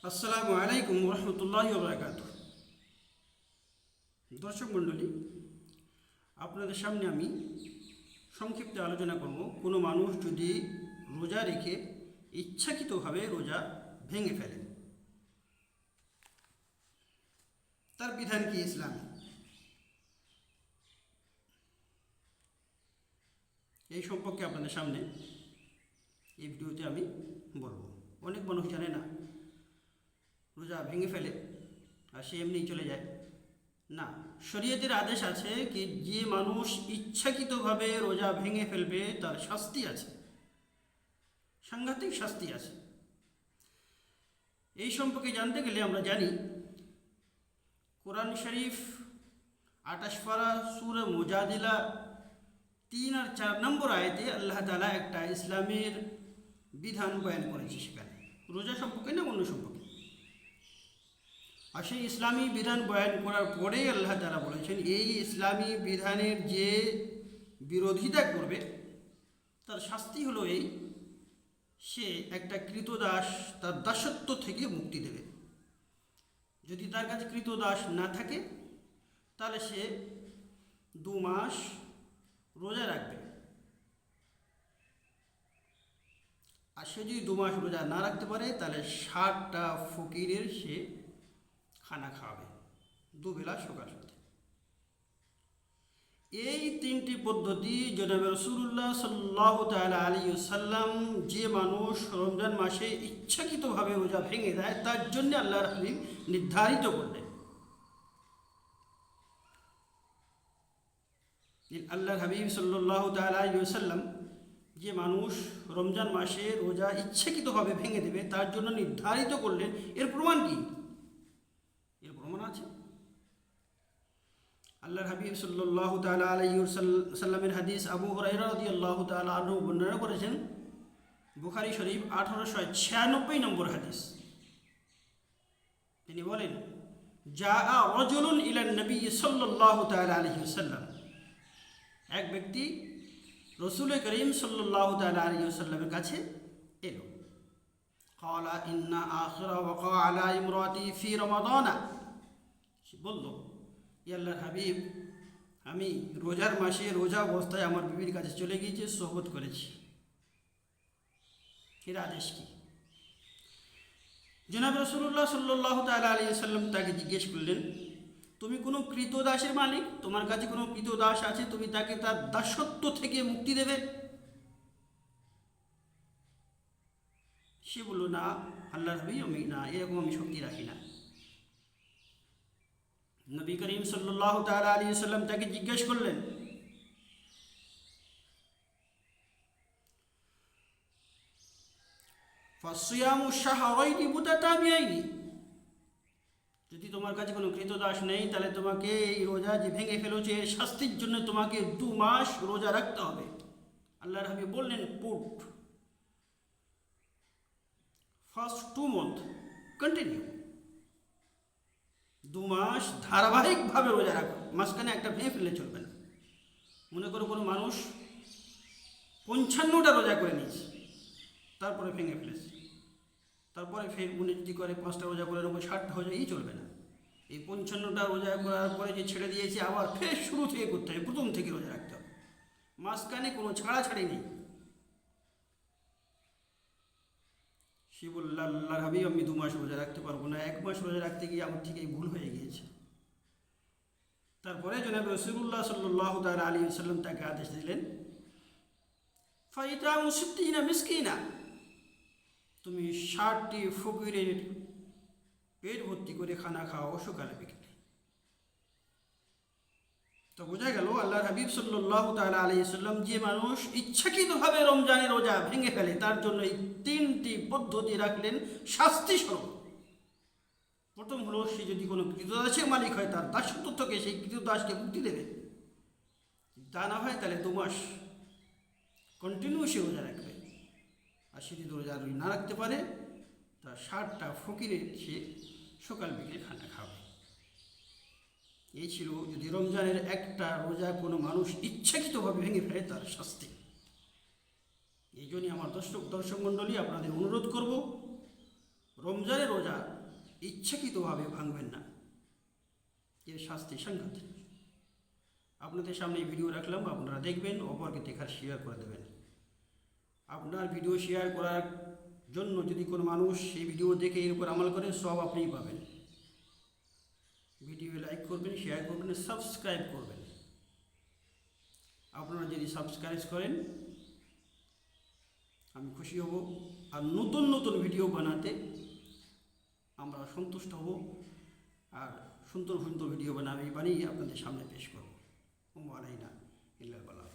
আসসালামু আলাইকুম রহমতুল্লাহি ওয়া বারাকাতুহু। দর্শক মণ্ডলী, আপনাদের সামনে আমি সংক্ষিপ্ত আলোচনা করব। কোনো মানুষ যদি রোজা রেখে ইচ্ছাকৃতভাবে রোজা ভেঙে ফেলে, তার বিধান কি ইসলামে? এই সম্পর্কে আপনাদের সামনে এই ভিডিওতে আমি বলবো। অনেক মানুষ জানে না, রোজা ভেঙে ফেলে আর সে এমনিই চলে যায়। না, শরীয়তের আদেশ আছে কি যে মানুষ ইচ্ছাকৃতভাবে রোজা ভেঙে ফেলবে তার শাস্তি আছে, সাংঘাতিক শাস্তি আছে। এই সম্পর্কে জানতে গেলে আমরা জানি কোরআন শরীফ 28 পারা সূরা মুজাদিলা 3 আর 4 নম্বর আয়াতে আল্লাহ তাআলা একটা ইসলামের বিধান বয়ান করেছে। সেখানে রোজা সম্পর্কে না অন্য সম্পর্কে, আর সেই ইসলামী বিধান বয়ান করার পরেই আল্লাহ তাআলা বলেছেন এই ইসলামী বিধানের যে বিরোধিতা করবে তার শাস্তি হলো এই, সে একটা কৃতদাস তার দাসত্ব থেকে মুক্তি দেবে। যদি তার কাছে কৃতদাস না থাকে তাহলে সে 2 মাস রোজা রাখবে, আর সে যদি 2 মাস রোজা না রাখতে পারে তাহলে 60টা ফকিরের সে খানা খাওয়াবে, 2 বেলা সকাল সন্ধ্যা। এই 3টি পদ্ধতি জনাবে রাসূলুল্লাহ সাল্লাল্লাহু তাআলা আলাইহি ওয়াসাল্লাম, যে মানুষ রমজান মাসে ইচ্ছাকৃতভাবে রোজা ভেঙে দেয় তার জন্য আল্লাহর হাবিব নির্ধারিত করলেন। আল্লাহর হাবিব সাল্লাল্লাহু তাআলা আলাইহি ওয়াসাল্লাম যে মানুষ রমজান মাসে রোজা ইচ্ছাকৃতভাবে ভেঙে দেবে তার জন্য নির্ধারিত করলেন। এর প্রমাণ কি? এর প্রমাণ আছে আল্লাহর হাবিব সাল্লাল্লাহু তাআলা আলাইহি ওয়াসাল্লামের হাদিস। আবু হুরায়রা রাদিয়াল্লাহু তাআলা আনহু বর্ণনা করেছেন, বুখারী শরীফ 1896 নম্বর হাদিস। তিনি বলেন, জাআ রাজুলুন ইলা নবী সাল্লাল্লাহু তাআলা আলাইহি ওয়াসাল্লাম, এক ব্যক্তি রাসূল করিম সাল্লাল্লাহু তাআলা আলাইহি ওয়াসাল্লামের কাছে এলো। ক্বালা ইন্না আখিরা ওয়াকা আলা ইমরাতি ফি রমাদানা, সে বলল, ইয়া আল্লাহর হাবিব, আমি রোজার মাসে রোজা অবস্থায় আমার বিবির কাছে চলে গিয়েছি, সোহবত করেছি, এর আদেশ কি? জনাব রাসূলুল্লাহ সাল্লাল্লাহু তাআলা আলাইহি ওয়াসাল্লাম তাকে জিজ্ঞেস করলেন, তুমি কোনো কৃতদাসের মালিক, তোমার কাছে কোনো কৃতদাস আছে, তুমি তাকে তার দাসত্ব থেকে মুক্তি দেবে? সে বলল, না আল্লাহর হাবিব, আমি না, এরকম আমি শক্তি রাখি না। নবী করিম সাল্লাল্লাহু তাআলা আলাইহি ওয়াসাল্লাম তাকে জিজ্ঞেস করলেন, ফাসিয়ামু শাহরাইনি মুতাতাবিআইনি, যদি তোমার কাছে কোনো কৃতদাস নেই তাহলে তোমাকে এই রোজা যে ভেঙে ফেলেছে এর শাস্তির জন্য তোমাকে 2 মাস রোজা রাখতে হবে। আল্লাহর হাবিব বললেন, পুট ফার্স্ট 2 মান্থ কন্টিনিউ, 2 মাস ধারাবাহিকভাবে রোজা রাখো, মাঝখানে একটা ভেঙে ফেললে চলবে না। মনে করো কোনো মানুষ 55টা রোজা করে নিয়েছে, তারপরে ভেঙে ফেলেছে, তারপরে ফের মনে যদি করে 5টা রোজা করে নেবো, 60টা হয়ে যায়, এই চলবে না। এই 55টা রোজা করার পরে যে ছেড়ে দিয়েছে আবার ফের শুরু থেকে করতে হবে, প্রথম থেকে রোজা রাখতে হবে, মাঝখানে কোনো ছাড়াছাড়ি নেই। সে বলল, আল্লাহর হাবিব, আমি 2 মাস রোজা রাখতে পারবো না, 1 মাস রোজা রাখতে গিয়ে আমার থেকে ভুল হয়ে গিয়েছে। তারপরে জনাব রাসূলুল্লাহ সাল্লাল্লাহু তাআলা আলাইহি ওয়াসাল্লাম তাকে আদেশ দিলেন, ফাইতামু 60 মিসকিনা, তুমি 60টি ফকিরের পেট ভর্তি করে খানা খাওয়াও সকালে বিকেলে। তো বোঝা গেল আল্লাহর হাবিব সাল্লাল্লাহু তাআলা আলাইহি ওয়াসাল্লাম যে মানুষ ইচ্ছাকৃতভাবে রমজানের রোজা ভেঙে ফেলে তার জন্য এই 3টি পদ্ধতি রাখলেন শাস্তি স্বরূপ। প্রথম হলো, সে যদি কোনো কৃতদাসের মালিক হয় তার দাসত্ব থেকে সেই কৃতদাসকে মুক্তি দেবে, তা না হয় তাহলে 2 মাস কন্টিনিউ সে রোজা রাখবে। আর সে যদি রোজা না রাখতে পারে তার 60টা ফকিরের সে সকাল বিকেলে খানা খাবে। এই ছিল যদি রমজানের একটা রোজা কোনো মানুষ ইচ্ছাকৃতভাবে ভেঙে ফেলে তার শাস্তি। এই জন্যই আমার দর্শক মণ্ডলী আপনাদের অনুরোধ করব, রমজানের রোজা ইচ্ছাকৃতভাবে ভাঙবেন না, এর শাস্তি সাংঘাতিক। আপনাদের সামনে এই ভিডিও রাখলাম, আপনারা দেখবেন, অপরকে দেখার শেয়ার করে দেবেন। আপনার ভিডিও শেয়ার করার জন্য যদি কোনো মানুষ সেই ভিডিও দেখে এর উপর আমল করেন, সব আপনিই পাবেন। ভিডিও লাইক করবেন, শেয়ার করবেন, সাবস্ক্রাইব করবেন। আপনারা যদি সাবস্ক্রাইব করেন আমি খুশি হব, আর নতুন নতুন ভিডিও বানাতে আমরা সন্তুষ্ট হব, আর সুন্দর সুন্দর ভিডিও বানিয়ে আপনাদের সামনে পেশ করব। ওয়া আলাইনা ইল্লাল বালাগ।